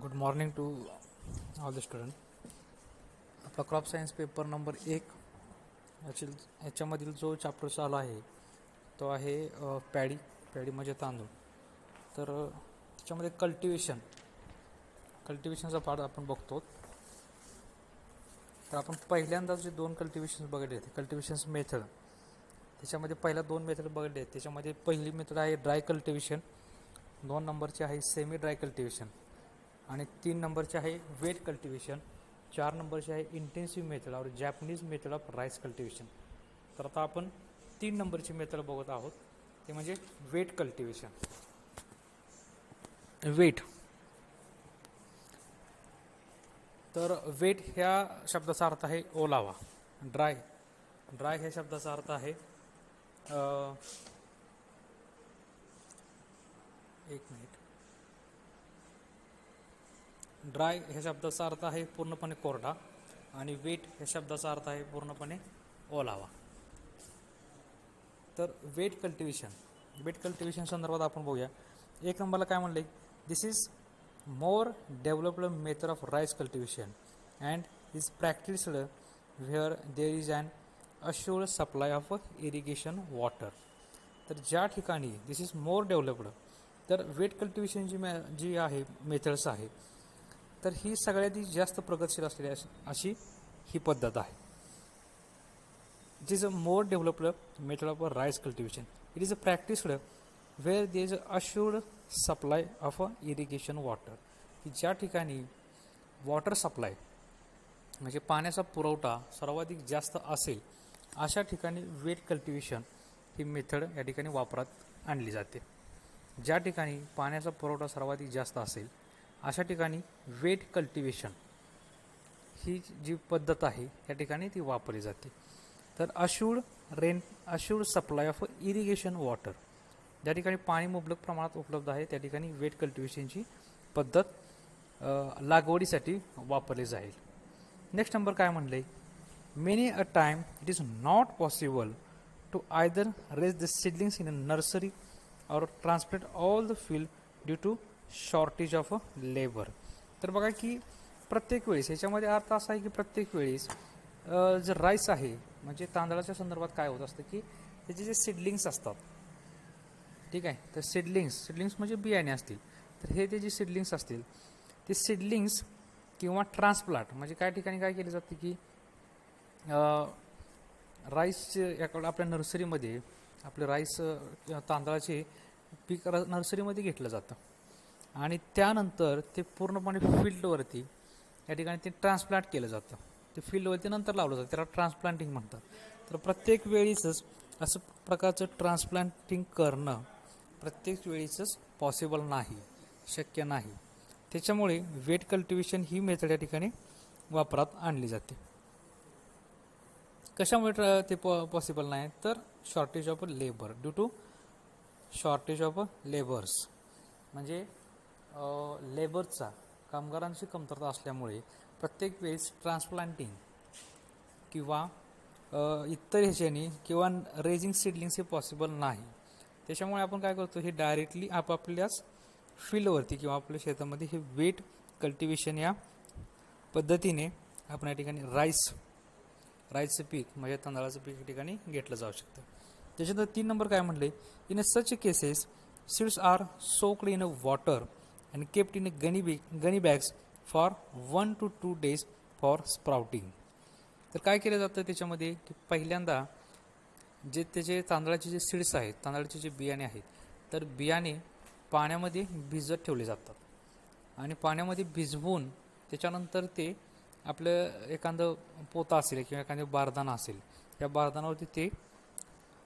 Good morning to all the student. आपला crop science paper number 1 याच्यामधील जो chapter चालू आहे तो आहे पॅडी म्हणजे तांदूळ. तर त्याच्यामध्ये कल्टिवेशनचा पार्ट आपण बघतो. तर आपण पहिल्यांदा जे 2 कल्टिवेशन्स बघितले ते कल्टिवेशन्स मेथड, त्याच्यामध्ये पहिल्या 2 मेथड बघितले. त्याच्यामध्ये पहिली मेथड आहे ड्राय कल्टिवेशन, 2 नंबरची आहे सेमी ड्राय कल्टिवेशन आणि 3 नंबरचे आहे वेट कल्टिवेशन, 4 नंबरचे आहे इंटेन्सिव्ह मेथड और Japanese method of rice cultivation. तर आता आपण 3 नंबरची मेथड बघत आहोत, ते म्हणजे वेट कल्टिवेशन. वेट, तर वेट ह्या शब्दाचा अर्थ आहे ओलावा. ड्राय ह्या शब्दाचा अर्थ आहे ड्राय ह्या शब्दाचा अर्थ आहे पूर्णपणे कोरडा आणि वेट ह्या शब्दाचा अर्थ आहे पूर्णपणे ओलावा. तर वेट कल्टिवेशन संदर्भात आपण बघूया. 1 नंबरला काय म्हणले, this is more developed method of rice cultivation and is practised where there is an assured supply of irrigation water. तर ज्या ठिकाणी दिस इज मोर डेव्हलप्ड, तर वेट कल्टिवेशन जी आहे मेथड्स आहे, तर ही सगळ्यात जास्त प्रगतशील असलेली अशी ही पद्धत आहे. It is a more developed method of rice cultivation. It is a practised where there is a assured supply of irrigation water. की ज्या ठिकाणी वॉटर सप्लाय म्हणजे पाण्याचा पुरवठा सर्वाधिक जास्त असेल अशा ठिकाणी वेट कल्टिवेशन ही मेथड या ठिकाणी वापरात आणली जाते. ज्या ठिकाणी पाण्याचा पुरवठा सर्वाधिक जास्त असेल अशा ठिकाणी वेट कल्टिवेशन ही जी पद्धत आहे या ठिकाणी ती वापरली जाते. तर अश्युर्ड सप्लाय ऑफ इरिगेशन वॉटर, ज्या ठिकाणी पाणी मुबलक प्रमाणात उपलब्ध आहे त्या ठिकाणी वेट कल्टिवेशनची पद्धत लागवडीसाठी वापरली जाईल. नेक्स्ट नंबर काय म्हणले, many a time it is not possible to either raise the seedlings in a nursery or transplant all the field due to shortage of labour. तर बघा की प्रत्येक वेळेस याच्यामध्ये अर्थ असा आहे की प्रत्येक वेळेस जर राईस आहे म्हणजे तांदळाच्या संदर्भात काय होत असतं की त्याचे जे सीडलिंग्स असतात, ठीक आहे, तर सीडलिंग्स म्हणजे बियाणे असतील, तर हे ते जे सीडलिंग्स असतील ते सीडलिंग्स किंवा ट्रान्सप्लांट म्हणजे काय ठिकाणी काय केले जाते की राईसचे याकडे आपल्या नर्सरीमध्ये आपले राईस तांदळाचे पीक नर्सरीमध्ये घेतलं जातं आणि त्यानंतर ते पूर्णपणे फील्डवरती या ठिकाणी ते ट्रान्सप्लांट केलं जातं. ते फील्डवरती नंतर लावलं जातं, त्याला ट्रान्सप्लांटिंग म्हणतात. तर प्रत्येक वेळीच असं प्रकारचं ट्रान्सप्लांटिंग करणं प्रत्येक वेळीच पॉसिबल नाही, शक्य नाही. त्याच्यामुळे वेट कल्टिवेशन ही मेथड या ठिकाणी वापरात आणली जाते. कशामुळे ते पॉसिबल नाही, तर shortage of labour, due to shortage of labours म्हणजे लेबरचा कामगारांची कमतरता असल्यामुळे प्रत्येक वेळेस ट्रान्सप्लांटिंग किंवा इतर ह्याच्यानी किंवा रेजिंग सीडलिंग्स हे पॉसिबल नाही. त्याच्यामुळे आपण काय करतो, हे डायरेक्टली आपापल्याच फील्डवरती किंवा आपल्या शेतामध्ये हे वेट कल्टिवेशन या पद्धतीने आपण या ठिकाणी राईसचं पीक म्हणजे तांदळाचं पीक या ठिकाणी घेतलं जाऊ शकतं. त्याच्यानंतर 3 नंबर काय म्हणले, in such cases seeds are soaked in a water and kept in gunny bags for 1 to 2 days for sprouting. तर काय केलं जातं त्याच्यामध्ये की पहिल्यांदा जे त्याचे तांदळाचे जे सीड्स आहेत, तांदळाचे जे बियाणे आहेत, तर बियाणे पाण्यामध्ये भिजत ठेवले जातात आणि पाण्यामध्ये भिजवून त्याच्यानंतर ते आपलं एखादं पोता असेल किंवा एखादं बारदाना असेल, त्या बारदानावरती ते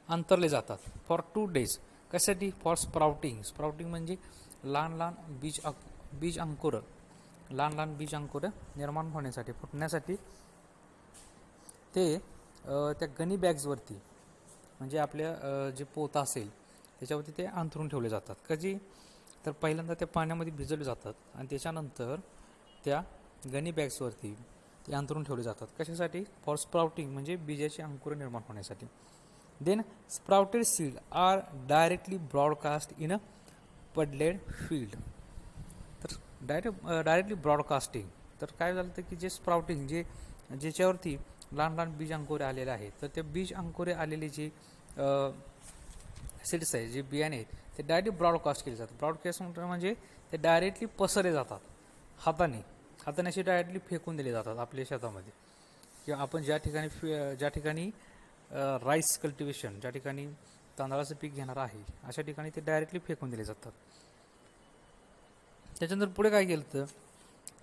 अंतरले जातात फॉर 2 days. कशासाठी, फॉर स्प्राउटिंग म्हणजे लहान बीज अंकुर निर्माण होण्यासाठी, फुटण्यासाठी ते त्या गनी बॅग्सवरती म्हणजे आपल्या जे पोता असेल त्याच्यावरती ते अंथरून ठेवले जातात. कधी तर पहिल्यांदा ते पाण्यामध्ये भिजवले जातात आणि त्याच्यानंतर त्या गनी बॅग्सवरती ते अंथरून ठेवले जातात. कशासाठी, फॉर स्प्राउटिंग म्हणजे बीजाचे अंकुर निर्माण होण्यासाठी. Then sprouted seed are directly broadcast in a puddled field. तर डायरेक्टली ब्रॉडकास्टिंग. तर काय झालं तर की जे स्प्राउटिंग ज्याच्यावरती लहान लहान बीज अंकुरे आलेले आहेत, तर ते बीज अंकुरे आलेले जे सीड्स आहेत, जे बियाणे आहेत, ते डायरेक्टली ब्रॉडकास्ट केले जातात. ब्रॉडकास्ट म्हणजे ते डायरेक्टली पसरले जातात हाताने असे डायरेक्टली फेकून दिले जातात आपल्या शेतामध्ये, किंवा आपण ज्या ठिकाणी राईस कल्टिवेशन, ज्या ठिकाणी तांदळाचं पीक घेणार आहे, अशा ठिकाणी ते डायरेक्टली फेकून दिले जातात. त्याच्यानंतर पुढे काय केलं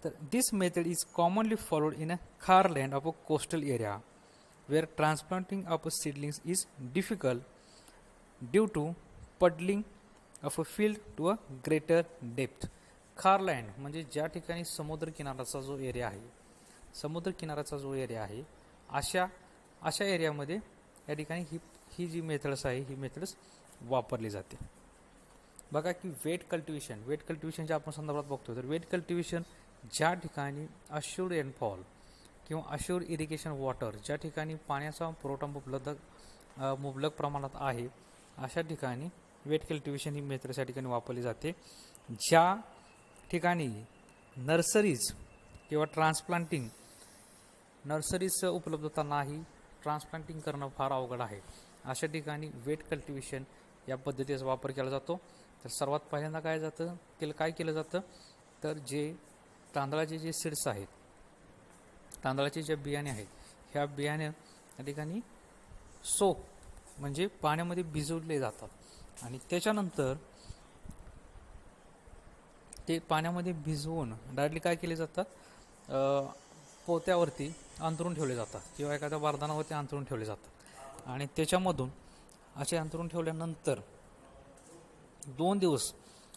तर this method is commonly followed in a khar land of a coastal area where transplanting of a seedlings is difficult due to puddling of a field to a greater depth. खार लँड म्हणजे ज्या ठिकाणी समुद्रकिनाऱ्याचा जो एरिया आहे, अशा एरियामध्ये या ठिकाणी ही जी मेथड्स आहे, ही मेथड्स वापरली जाते. बघा की वेट कल्टिवेशनच्या आपण संदर्भात बघतो, तर वेट कल्टिवेशन ज्या ठिकाणी अश्युर्ड रेनफॉल किंवा अश्युर्ड इरिगेशन वॉटर, ज्या ठिकाणी पाण्याचा पुरवठा मुबलक प्रमाणात आहे, अशा ठिकाणी वेट कल्टिवेशन ही मेथड या ठिकाणी वापरली जाते. ज्या ठिकाणी नर्सरीज किंवा नर्सरीजचं उपलब्धता नाही, ट्रान्सप्लांटिंग करणं फार अवघड आहे, अशा ठिकाणी वेट कल्टिवेशन या पद्धतीचा वापर केला जातो. तर सर्वात पहिल्यांदा काय केलं जातं तर जे तांदळाचे जे सीड्स आहेत, तांदळाचे जे बियाणे आहेत, ह्या बियाणे या ठिकाणी म्हणजे पाण्यामध्ये भिजवले जातात आणि त्याच्यानंतर ते पाण्यामध्ये भिजवून डायरेक्टली काय केले जातात, पोत्यावरती अंथरून ठेवले जातात किंवा एखाद्या बारदानावरती अंथरून ठेवले जातात आणि त्याच्यामधून असे अंथरून ठेवल्यानंतर 2 दिवस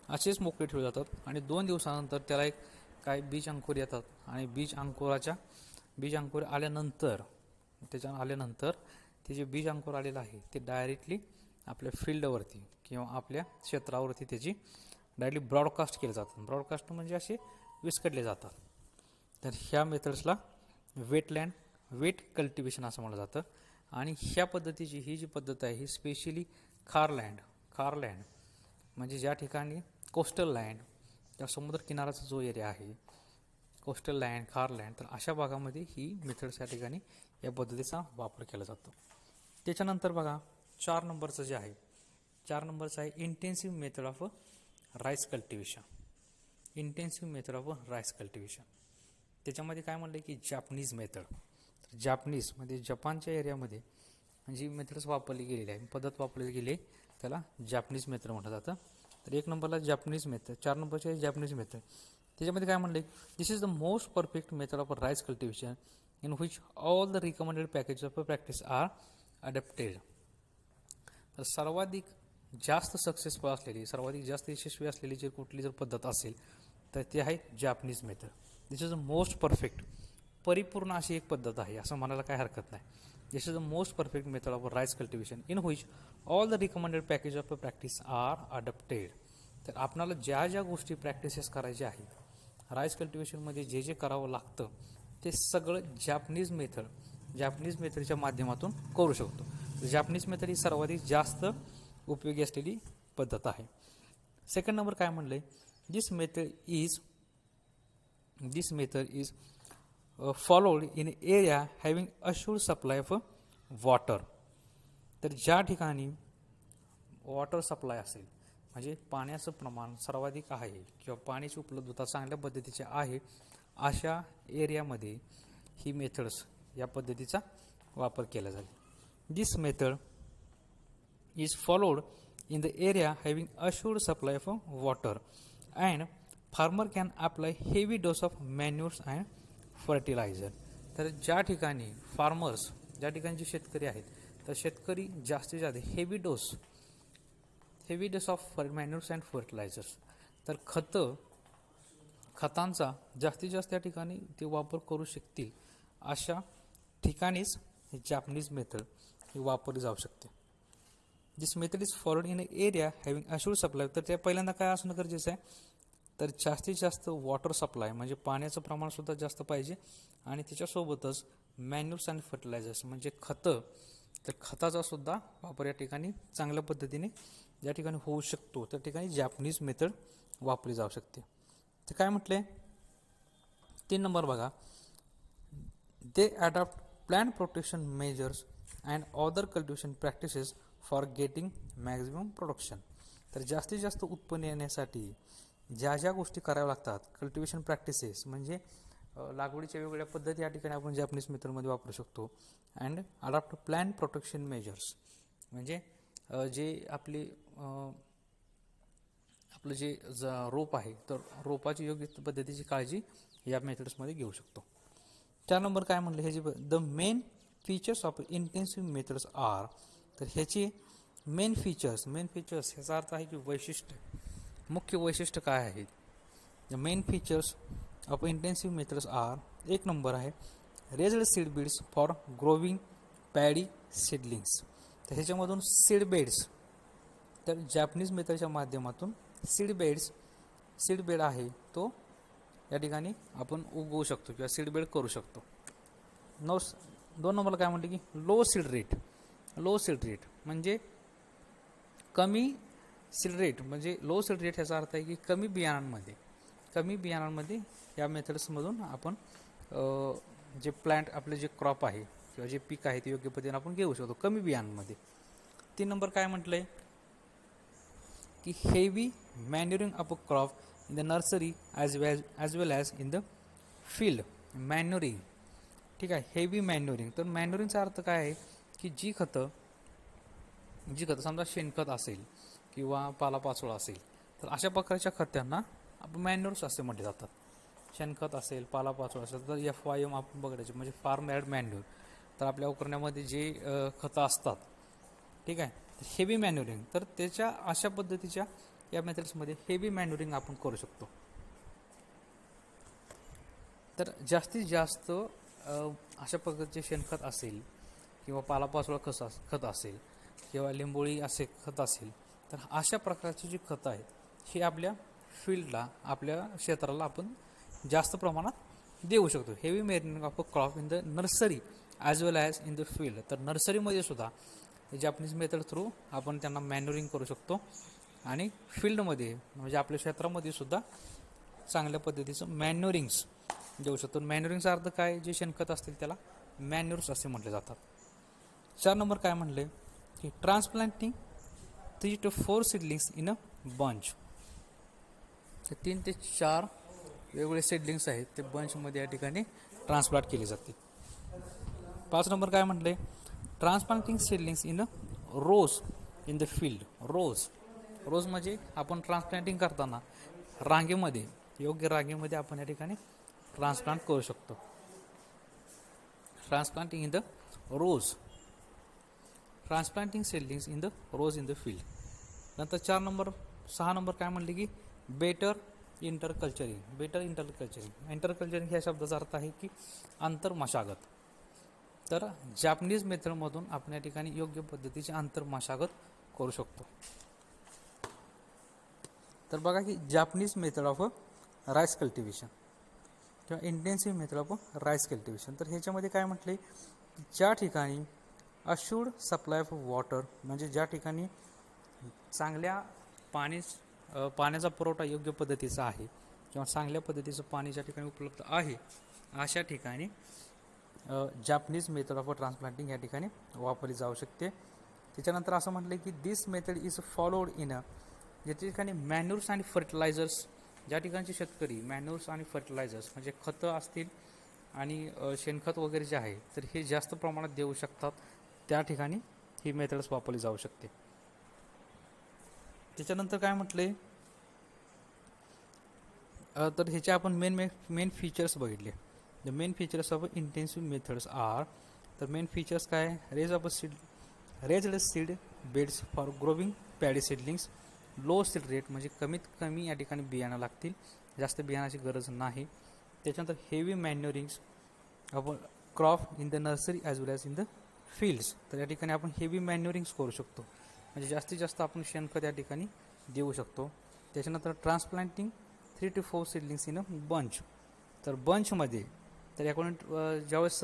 असेच मोकळे ठेवले जातात आणि 2 दिवसानंतर त्याला काही बीज अंकुर येतात आणि बीज अंकुर आल्यानंतर ते जे बीज अंकुर आलेलं आहे ते डायरेक्टली आपल्या फील्डवरती किंवा आपल्या क्षेत्रावरती त्याची डायरेक्टली ब्रॉडकास्ट केले जातात. ब्रॉडकास्ट म्हणजे असे विस्कटले जातात. तर ह्या मेथड्सला वेट कल्टिवेशन असं म्हटलं जातं. आणि ह्या पद्धतीची ही जी पद्धत आहे ही स्पेशली खार लँड म्हणजे ज्या ठिकाणी कोस्टल लँड, त्या समुद्र किनाऱ्याचा जो एरिया आहे, कोस्टल लँड, खार लँड, तर अशा भागामध्ये ही मेथड्स या ठिकाणी या पद्धतीचा वापर केला जातो. त्याच्यानंतर बघा 4 नंबरचं आहे intensive method of rice cultivation. त्याच्यामध्ये काय म्हणलं की जॅपनीज मेथड. जपानच्या एरियामध्ये जी मेथड्स वापरली गेलेली आहे, पद्धत वापरली गेली आहे, त्याला जॅपनीज मेथड म्हटलं जातं. तर 1 नंबरला जॅपनीज मेथड, 4 नंबरची आहे जॅपनीज मेथड. त्याच्यामध्ये काय म्हणलं, this is the most perfect method of rice cultivation in which all the recommended package of practice are adapted. तर सर्वाधिक जास्त सक्सेसफुल असलेली, सर्वाधिक जास्त यशस्वी असलेली जर कुठली जर पद्धत असेल तर ती आहे Japanese method. This is the most perfect, परिपूर्ण अशी एक पद्धत आहे असं म्हणायला काय हरकत नाही. This is the most perfect method of rice cultivation in which all the recommended package of practice are adapted. तर आपल्याला ज्या गोष्टी प्रॅक्टिसेस करायच्या आहेत राईस कल्टिवेशनमध्ये, जे करावं लागतं ते सगळं जॅपनीज मेथडच्या माध्यमातून करू शकतो. जॅपनीज मेथड ही सर्वाधिक जास्त उपयोगी असलेली पद्धत आहे. 2nd नंबर काय म्हणलंय, this method is followed in area having assured supply of water. तर ज्या ठिकाणी वॉटर सप्लाय असेल, म्हणजे पाण्याचं प्रमाण सर्वाधिक आहे किंवा पाण्याची उपलब्धता चांगल्या पद्धतीची आहे, अशा एरियामध्ये ही मेथड्स या पद्धतीचा वापर केला जाईल. दिस method is followed in the area having assured supply of water and farmer can apply heavy dose of manures and fertilizer. तर ज्या ठिकाणी जे शेतकरी आहेत, तर शेतकरी जास्तीत जास्त heavy dose of manures and fertilisers, तर खतांचा जास्तीत जास्त या ठिकाणी ते वापर करू शकतील, अशा ठिकाणीच जॅपनीज मेथड ही वापरली जाऊ शकते. This method is followed in area having assured supply. तर त्या पहिल्यांदा काय असणं गरजेचं आहे, तर जास्तीत जास्त वॉटर सप्लाय म्हणजे पाण्याचं प्रमाणसुद्धा जास्त पाहिजे आणि त्याच्यासोबतच मॅन्युअर्स अँड फर्टिलायझर्स म्हणजे तर खताचा सुद्धा वापर या ठिकाणी चांगल्या पद्धतीने ज्या ठिकाणी होऊ शकतो त्या ठिकाणी जॅपनीज मेथड वापरली जाऊ शकते. तर काय म्हटले 3 नंबर बघा, they adopt plant protection measures and other cultivation practices for getting maximum production. तर जास्तीत जास्त उत्पन्न येण्यासाठी ज्या ज्या गोष्टी कराव्या लागतात, कल्टिवेशन प्रॅक्टिसेस म्हणजे लागवडीच्या वेगवेगळ्या पद्धती या ठिकाणी आपण जॅपनीज मेथडमध्ये वापरू शकतो. And adopt plant protection measures म्हणजे जे आपलं जे रोप आहे तर रोपाची योग्य पद्धतीची काळजी या मेथड्समध्ये घेऊ शकतो. 4 नंबर काय म्हणले, हे जे the main features of intensive methods are. तर ह्याची मेन फीचर्स ह्याचा अर्थ आहे की वैशिष्ट्य, मुख्य वैशिष्ट्य काय आहे. The main features of intensive methods are, 1 number आहे raised seed beds for growing paddy seedlings. तर ह्याच्यामधून सीड बेड्स, तर जॅपनीज मेथडच्या माध्यमातून सीड बेड आहे तो या ठिकाणी आपण उगवू शकतो किंवा सीड बेड करू शकतो. 2 नंबरला काय म्हणते की लो सीड रेट म्हणजे कमी सीड रेट, म्हणजे लो सीड रेट ह्याचा अर्थ आहे की कमी बियाणांमध्ये या मेथड्समधून आपण जे प्लांट आपले जे क्रॉप आहे किंवा जे पीक आहे ते योग्य पद्धतीने आपण घेऊ शकतो कमी बियाणांमध्ये. 3 नंबर काय म्हटलंय की heavy मॅन्युरिंग of a crop in the nursery as well as in the field. मॅन्युरिंग, ठीक आहे, हेवी मॅन्युरिंग. तर मॅन्युरिंगचा अर्थ काय आहे की जी खतं समजा शेणखत असेल किंवा पालापाचोळा असेल तर अशा प्रकारच्या खत्यांना आपण मॅन्युअर्स असे म्हटले जातात. शेणखत असेल, पालापाचोळा असेल तर FYM आपण बघायचे म्हणजे फार्म ॲड मॅन्युअर. तर आपल्या उकरण्यामध्ये जे खतं असतात, ठीक आहे, हेवी मॅन्युरिंग, तर त्याच्या अशा पद्धतीच्या या मेथड्समध्ये हेवी मॅन्युरिंग आपण करू शकतो. तर जास्तीत जास्त अशा पद्धतीचे शेणखत असेल किंवा पालापाचोळा खत असेल किंवा लिंबोळी असे खत असेल तर अशा प्रकारची जी खतं आहेत ही आपल्या फील्डला, आपल्या क्षेत्राला आपण जास्त प्रमाणात देऊ शकतो. Heavy मॅन्युरिंग of a crop in the nursery as well as in the field. तर नर्सरीमध्ये सुद्धा जॅपनीज मेथड थ्रू आपण त्यांना मॅन्युरिंग करू शकतो आणि फील्डमध्ये म्हणजे आपल्या क्षेत्रामध्ये सुद्धा चांगल्या पद्धतीचं मॅन्युरिंग्स देऊ शकतो. मॅन्युरिंगचा अर्थ काय, जे शेणखत असतील त्याला मॅन्युअर्स असे म्हटले जातात. 4 नंबर काय म्हणले की transplanting 3 to 4 seedlings in a bunch. 3 ते 4 वेगवेगळे सीडलिंग्स आहेत ते बंचमध्ये या ठिकाणी ट्रान्सप्लांट केले जाते. 5 नंबर काय म्हटले, transplanting seedlings in a rows in the field. Rows म्हणजे आपण ट्रान्सप्लांटिंग करताना योग्य रांगेमध्ये आपण या ठिकाणी ट्रान्सप्लांट करू शकतो. Transplanting in the rows, transplanting seedlings in the rows in the field. नंतर 6 नंबर काय म्हणले की बेटर इंटरकल्चरिंग. इंटरकल्चरिंग ह्या शब्दाचा अर्थ आहे की आंतरमशागत. तर जॅपनीज मेथडमधून आपण या ठिकाणी योग्य पद्धतीची आंतरमशागत करू शकतो. तर बघा की Japanese method of rice cultivation किंवा intensive method of rice cultivation. तर ह्याच्यामध्ये काय म्हटले, ज्या ठिकाणी अश्युर्ड सप्लाय ऑफ वॉटर म्हणजे ज्या ठिकाणी चांगल्या पाण्याचा पुरवठा योग्य पद्धतीचा आहे किंवा चांगल्या पद्धतीचं पाणी ज्या ठिकाणी उपलब्ध आहे अशा ठिकाणी जॅपनीज मेथड ऑफ ट्रान्सप्लांटिंग या ठिकाणी वापरली जाऊ शकते. त्याच्यानंतर असं म्हटलं की दिस मेथड इज फॉलोड इन ज्या ठिकाणी मॅन्युअर्स आणि फर्टिलायझर्स, ज्या ठिकाणचे शेतकरी मॅन्युअर्स आणि फर्टिलायझर्स म्हणजे खतं असतील आणि शेणखत वगैरे जे आहे तर हे जास्त प्रमाणात देऊ शकतात त्या ठिकाणी ही मेथड्स वापरली जाऊ शकते. त्याच्यानंतर काय म्हटले, तर ह्याचे आपण मेन फीचर्स बघितले. The main features of intensive methods are. तर मेन फीचर्स काय, raised seed beds for growing paddy seedlings, low seed rate म्हणजे कमीत कमी या ठिकाणी बियाणं लागतील, जास्त बियाणाची गरज नाही. त्याच्यानंतर heavy manurings of crop in the nursery as well as in the fields. तर या ठिकाणी आपण हेवी मॅन्युरिंग्स करू शकतो म्हणजे जास्तीत जास्त आपण शेणखत या ठिकाणी देऊ शकतो. त्याच्यानंतर transplanting 3 to 4 seedlings in a bunch. तर बंचमध्ये तर याकडून ज्यावेळेस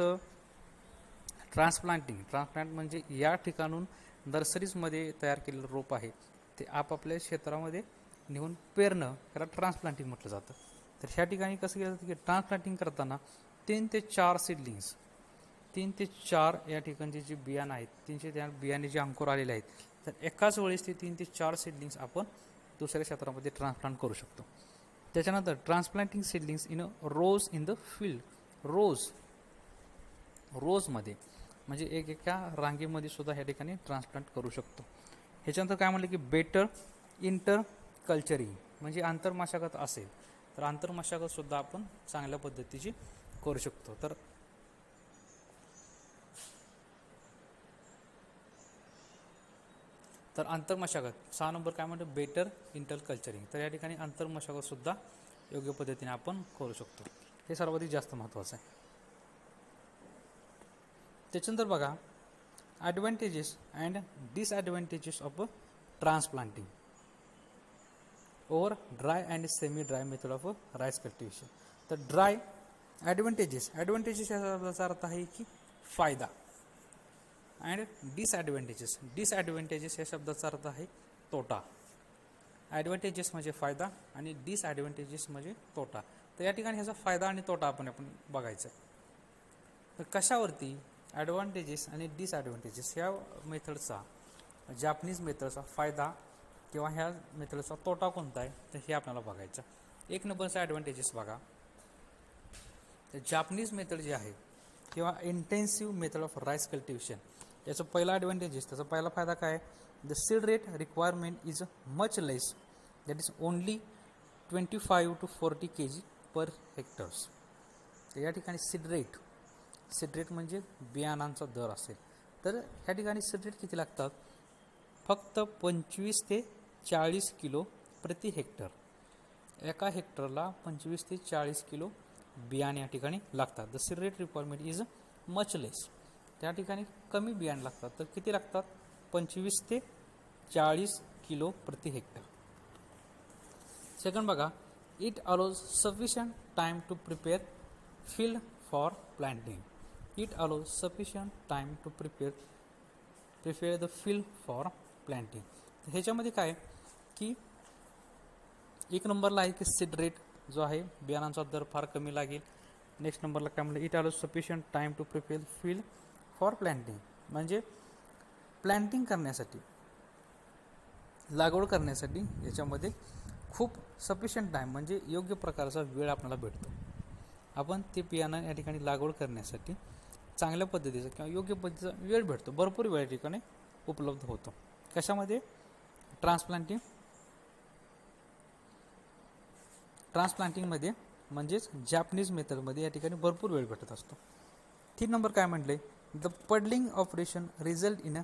ट्रान्सप्लांट म्हणजे या ठिकाणून नर्सरीजमध्ये तयार केलेलं रोप आहे ते आपापल्या क्षेत्रामध्ये नेऊन पेरणं, त्याला ट्रान्सप्लांटिंग म्हटलं जातं. तर तर ह्या ठिकाणी कसं केलं जातं की ट्रान्सप्लांटिंग करताना 3 ते 4 सीडलिंग्स, 3 ते 4 या ठिकाणचे जे बियाणं आहेत, 300 त्या बियाणे जे अंकुर आलेले आहेत, तर एकाच वेळेस ते 3 ते 4 सीडलिंग्स आपण दुसऱ्या क्षेत्रामध्ये ट्रान्सप्लांट करू शकतो. त्याच्यानंतर transplanting seedlings in rows in the field, रोजमध्ये म्हणजे एका रांगेमध्ये सुद्धा ह्या ठिकाणी ट्रान्सप्लांट करू शकतो. ह्याच्यानंतर काय म्हणलं की बेटर इंटर कल्चरिंग, म्हणजे आंतरमशागत असेल तर आंतरमशागत सुद्धा आपण चांगल्या पद्धतीची करू शकतो. तर आंतरमशागत 6 नंबर काय म्हणतो बेटर इंटर कल्चरिंग, तर या ठिकाणी आंतरमशागत सुद्धा योग्य पद्धतीने आपण करू शकतो. हे सर्वाधिक जास्त महत्त्वाचं आहे. त्याच्यानंतर बघा advantages and disadvantages of transplanting over dry and semi dry method of rice cultivation. तर ड्राय ॲडव्हान्टेजेस याचा अर्थ आहे की फायदा, अँड डिसॲडव्हान्टेजेस या शब्दाचा अर्थ आहे तोटा. ॲडव्हान्टेजेस म्हणजे फायदा आणि डिसॲडव्हान्टेजेस म्हणजे तोटा. तर या ठिकाणी ह्याचा फायदा आणि तोटा आपण बघायचा आहे. तर कशावरती ॲडव्हान्टेजेस आणि डिसॲडव्हान्टेजेस ह्या मेथडचा, जापनीज मेथडचा फायदा किंवा ह्या मेथडचा तोटा कोणता आहे तर हे आपल्याला बघायचं. 1 नंबरचा ॲडव्हान्टेजेस बघा. तर जापनीज मेथड जे आहे किंवा intensive method of rice cultivation, याचा पहिला ॲडव्हान्टेजेस, त्याचा पहिला फायदा काय आहे, the seed rate requirement is much less, that is only 25 to 40 kg per hectares. तर या ठिकाणी सीड रेट म्हणजे बियाणांचा दर असेल, तर ह्या ठिकाणी सीड रेट किती लागतात, फक्त 25 ते 40 किलो प्रति हेक्टर. एका हेक्टरला 25 ते 40 किलो बियाणे या ठिकाणी लागतात. The seed rate requirement is much less, त्या ठिकाणी कमी बियाणे लागतात. तर किती लागतात, 25 ते 40 किलो प्रति हेक्टर. सेकंड बघा, it allows sufficient time to prepare field for planting. It allows sufficient time to prepare the field for planting. ह्याच्यामध्ये काय की 1 नंबरला आहे की सीड रेट जो आहे, बियाणांचा दर फार कमी लागेल. नेक्स्ट नंबरला काय म्हणलं, it allows sufficient time to prepare field for planting, म्हणजे प्लांटिंग करण्यासाठी, लागवड करण्यासाठी याच्यामध्ये खूप सफिशियंट टाईम म्हणजे योग्य प्रकारचा वेळ आपल्याला भेटतो. आपण ते बियाणं या ठिकाणी लागवड करण्यासाठी चांगल्या पद्धतीचा किंवा योग्य पद्धतीचा वेळ भेटतो, भरपूर वेळ या ठिकाणी उपलब्ध होतो. कशामध्ये, ट्रान्सप्लांटिंगमध्ये म्हणजेच जॅपनीज मेथडमध्ये या ठिकाणी भरपूर वेळ भेटत असतो. 3 नंबर काय म्हटले, the puddling operation result in a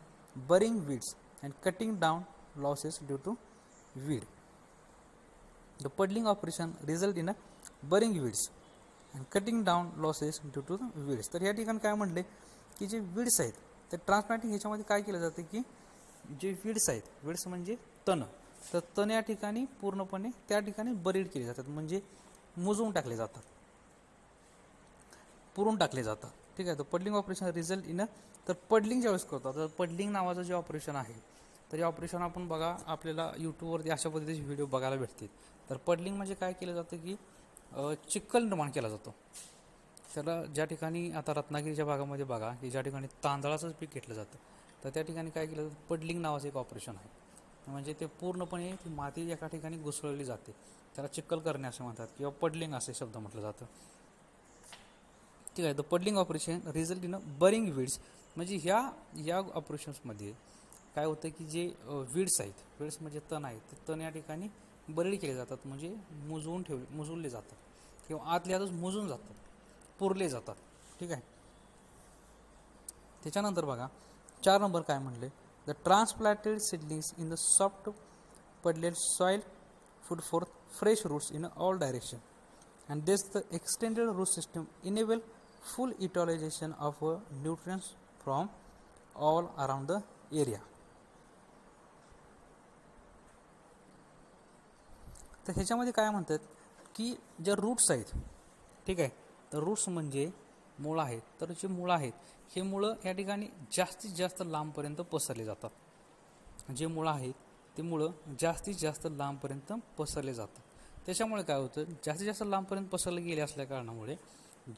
burying weeds and cutting down losses due to weed. The puddling operation result in a burying weeds and cutting down losses due to weeds. तर या ठिकाणी काय म्हटले की जे weeds आहेत, तर transplanting ह्याच्यामध्ये काय केलं जातं की जे वीड्स आहेत, वीड्स म्हणजे तण, तर तण या ठिकाणी पूर्णपणे त्या ठिकाणी बरीड केले जातात, म्हणजे मुजवून टाकले जातात, पुरून टाकले जातात. ठीक आहे. तर पडलिंग ऑपरेशन रिझल्ट इन, तर पडलिंग ज्यावेळेस करतात, तर पडलिंग नावाचं जे ऑपरेशन आहे, तर हे ऑपरेशन आपण बघा आपल्याला यूट्यूबवरती अशा पद्धतीचे व्हिडिओ बघायला भेटतील. तर पडलिंग म्हणजे काय केलं जातं की चिखल निर्माण केला जातो. त्याला ज्या ठिकाणी आता रत्नागिरीच्या भागामध्ये बघा की ज्या ठिकाणी तांदळाचंच पीक घेतलं जातं, तर त्या ठिकाणी काय केलं जातं, पडलिंग नावाचं एक ऑपरेशन आहे. म्हणजे ते पूर्णपणे ती माती एका ठिकाणी घुसळली जाते, त्याला चिखल करणे असे म्हणतात किंवा पडलिंग असे शब्द म्हटलं जातं. ठीक आहे. The puddling operation result in burying weeds, म्हणजे ह्या ऑपरेशन्समध्ये काय होतं की जे वीड्स आहेत, वीड्स म्हणजे तण आहेत, ते तण या ठिकाणी बरीड केले जातात, म्हणजे मुजवले जातात किंवा आतल्या आतच मुजून जातात, पुरले जातात. ठीक आहे. त्याच्यानंतर बघा 4 नंबर काय म्हणले, the transplanted seedlings in the soft puddled soil food for fresh roots in all direction and this the extended root system enable full utilisation of nutrients from all around the area. तर ह्याच्यामध्ये काय म्हणतात की जे roots आहेत, ठीक आहे, तर रूट्स म्हणजे मुळं आहेत, तर जे मुळं आहेत हे मुळं या ठिकाणी जास्तीत जास्त लांबपर्यंत पसरले जातात. जे मुळं आहेत ते मुळं जास्तीत जास्त लांबपर्यंत पसरले जातात. त्याच्यामुळे काय होतं, जास्तीत जास्त लांबपर्यंत पसरले गेले असल्या कारणामुळे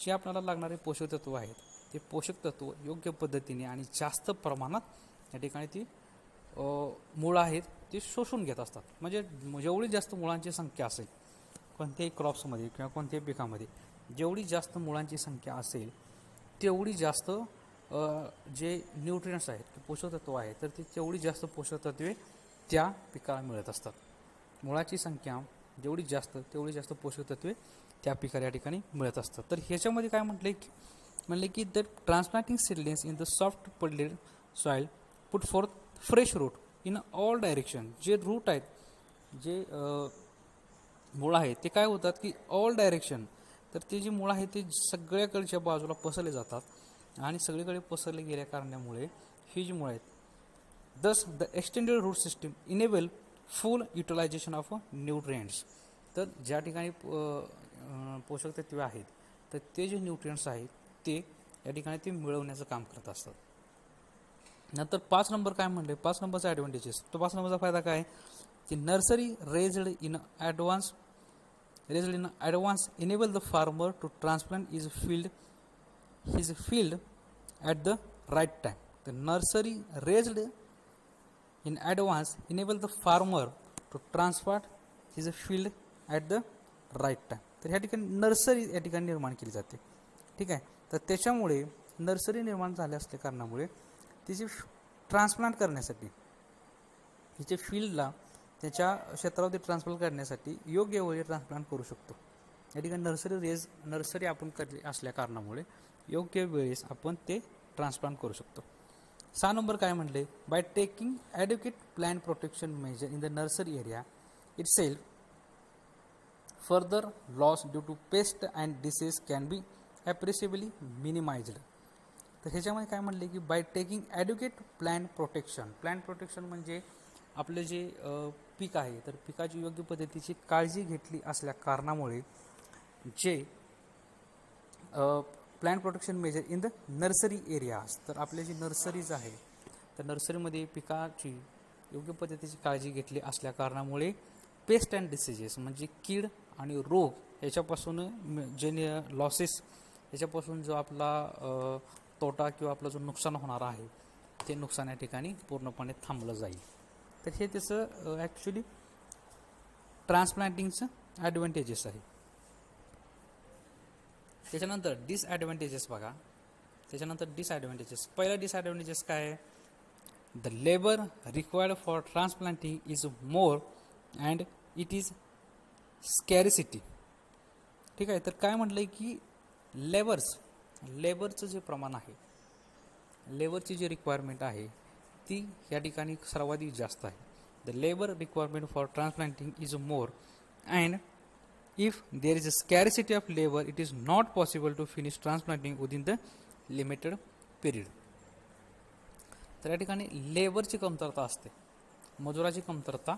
जे आपल्याला लागणारे पोषक तत्व आहेत ते पोषक तत्व योग्य पद्धतीने आणि जास्त प्रमाणात या ठिकाणी ती मुळं आहेत ते शोषून घेत असतात. म्हणजे जेवढी जास्त मुळांची संख्या असेल कोणत्याही क्रॉप्समध्ये किंवा कोणत्याही पिकामध्ये, जेवढी जास्त मुळांची संख्या असेल तेवढी जास्त जे न्यूट्रियंट्स आहेत पोषक तत्व आहेत तर ती तेवढी जास्त पोषक तत्वे त्या पिकाला मिळत असतात. मुळाची संख्या जेवढी जास्त तेवढी जास्त पोषक तत्वे त्या पिकाला या ठिकाणी मिळत असतात. तर ह्याच्यामध्ये काय म्हणले की the transplanting seedlings in the soft puddled soil put forth fresh root in all direction. जे रूट आहेत, जे मुळं आहेत ते काय होतात की ऑल डायरेक्शन, तर ते जे मुळं आहेत ते सगळ्याकडच्या बाजूला पसरले जातात आणि सगळीकडे पसरले गेल्या कारणामुळे ही जी मुळं आहेत thus the extended root system enable full utilisation of nutrients. तर ज्या ठिकाणी पोषक तत्वे आहेत तर ते जे न्यूट्रिएंट्स आहेत ते या ठिकाणी ते मिळवण्याचं काम करत असतात. नंतर 5 नंबर काय म्हणले, 5 नंबरचा ॲडव्हान्टेजेस. तो 5 नंबरचा फायदा काय की nursery raised in advance enable the farmer to transplant his field at the right time. The nursery raised in advance enable the farmer to transplant his field at the right time. तर ह्या ठिकाणी nursery या ठिकाणी निर्माण केली जाते. ठीक आहे, तर त्याच्यामुळे नर्सरी निर्माण झाल्या असल्या कारणामुळे तिची ट्रान्सप्लांट करण्यासाठी तिच्या फील्डला त्याच्या क्षेत्रामध्ये ट्रान्सप्लांट करण्यासाठी योग्य वेळी ट्रान्सप्लांट करू शकतो. या ठिकाणी नर्सरी आपण करली असल्या कारणामुळे योग्य वेळेस आपण ते ट्रान्सप्लांट करू शकतो. 6 नंबर काय म्हणले, by taking adequate plant protection measure in the nursery area itself further loss due to pest and disease can be appreciably minimized. तर ह्याच्यामध्ये काय म्हणले की by taking adequate plant protection म्हणजे आपलं जे पीक आहे तर पिकाची योग्य पद्धतीची काळजी घेतली असल्या कारणामुळे जे plant protection measure in the nursery areas, तर आपले जे नर्सरीज आहे तर नर्सरीमध्ये पिकाची योग्य पद्धतीची काळजी घेतली असल्या कारणामुळे पेस्ट अँड डिसीजेस म्हणजे कीड आणि रोग याच्यापासून जे लॉसेस याच्यापासून जो आपला तोटा किंवा आपलं जो नुकसान होणार आहे ते नुकसान या ठिकाणी पूर्णपणे थांबलं जाईल. तर हे त्याचं ॲक्च्युली ट्रान्सप्लांटिंगचं ॲडव्हान्टेजेस आहे. त्याच्यानंतर डिसॲडव्हान्टेजेस बघा. पहिला डिसॲडव्हान्टेजेस काय आहे, the labour required for transplanting is more and it is scarcity. ठीक आहे, तर काय म्हटलं आहे की लेबरचं जे प्रमाण आहे, लेबरची जी रिक्वायरमेंट आहे ती या ठिकाणी सर्वाधिक जास्त आहे. The labour requirement for transplanting is more and if there is a scarcity of labour it is not possible to finish transplanting within the limited period. तर या ठिकाणी लेबरची कमतरता असते, मजुराची कमतरता.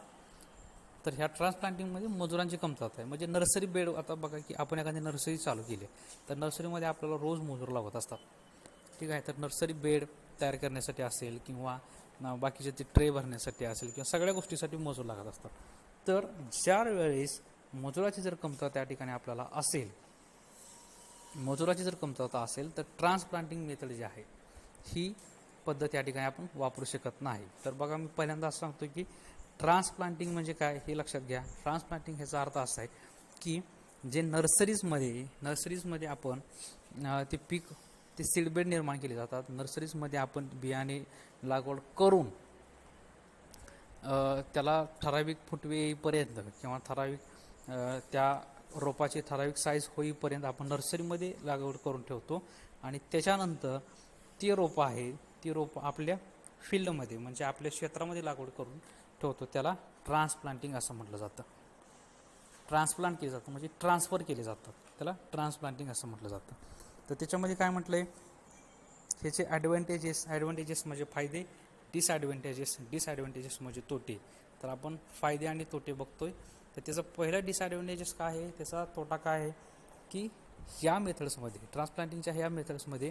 तर ह्या ट्रान्सप्लांटिंगमध्ये मजुरांची कमतरता आहे. म्हणजे नर्सरी बेड, आता बघा की आपण एखादी नर्सरी चालू केली तर नर्सरीमध्ये आपल्याला रोज मजूर लागत असतात. ठीक आहे, तर नर्सरी बेड तयार करण्यासाठी असेल किंवा बाकीचे ते ट्रे भरण्यासाठी असेल किंवा सगळ्या गोष्टीसाठी मजूर लागत असतात. तर ज्या वेळेस मजुराची जर कमतरता या ठिकाणी आपल्याला असेल, तर ट्रान्सप्लांटिंग मेथड जी आहे ही पद्धत या ठिकाणी आपण वापरू शकत नाही. तर बघा, मी पहिल्यांदा असं सांगतो की ट्रान्सप्लांटिंग म्हणजे काय हे लक्षात घ्या. ट्रान्सप्लांटिंग ह्याचा अर्थ असा आहे की जे नर्सरीजमध्ये आपण ते पीक, ते सीडबेड निर्माण केले जातात. नर्सरीजमध्ये आपण बियाणे लागवड करून त्याला ठराविक फुटवे येईपर्यंत किंवा ठराविक त्या रोपाची ठराविक साईज होईपर्यंत आपण नर्सरीमध्ये लागवड करून ठेवतो आणि त्याच्यानंतर ती रोपं आपल्या फील्डमध्ये म्हणजे आपल्या क्षेत्रामध्ये लागवड करून ठेवतो. त्याला ट्रान्सप्लांटिंग असं म्हटलं जातं. ट्रान्सप्लांट केले जातं म्हणजे ट्रान्सफर केले जातात, त्याला ट्रान्सप्लांटिंग असं म्हटलं जातं. तर त्याच्यामध्ये काय म्हटलं आहे, ह्याचे ॲडव्हान्टेजेस म्हणजे फायदे, डिसॲडव्हान्टेजेस म्हणजे तोटे. तर आपण फायदे आणि तोटे बघतोय. तर त्याचा पहिला डिसॲडव्हान्टेजेस काय आहे, त्याचा तोटा काय आहे की ह्या मेथड्समध्ये, ट्रान्सप्लांटिंगच्या ह्या मेथड्समध्ये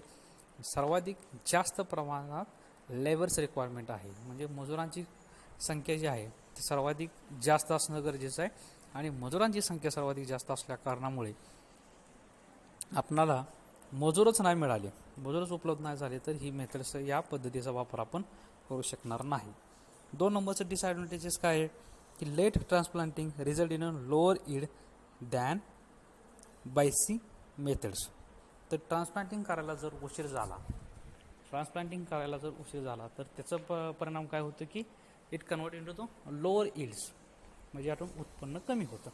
सर्वाधिक जास्त प्रमाणात लेबर्स रिक्वायरमेंट आहे. म्हणजे मजुरांची संख्या जी आहे ती सर्वाधिक जास्त असणं गरजेचं आहे आणि मजुरांची संख्या सर्वाधिक जास्त असल्या कारणामुळे आपणाला मजूरच नाही मिळाले, मजूरच उपलब्ध नाही झाले, तर ही मेथड्स या पद्धतीचा वापर आपण करू शकणार नाही. 2 नंबरचं डिसॲडव्हांटेजेस काय आहे की late transplanting result in a lower yield than basic methods. तर ट्रान्सप्लांटिंग करायला जर उशीर झाला तर त्याचा परिणाम काय होतं की it convert into the lower yields, म्हणजे यातून उत्पन्न कमी होतं.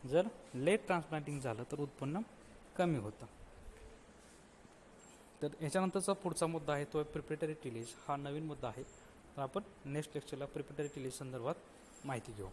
जर लेट ट्रान्सप्लांटिंग झालं तर उत्पन्न कमी होतं. तर याच्यानंतरचा पुढचा मुद्दा आहे तो आहे प्रिपरेटरी टिलेज. हा नवीन मुद्दा आहे, तर आपण नेक्स्ट लेक्चरला प्रिपरेटरी टिलेज संदर्भात माहिती घेऊ.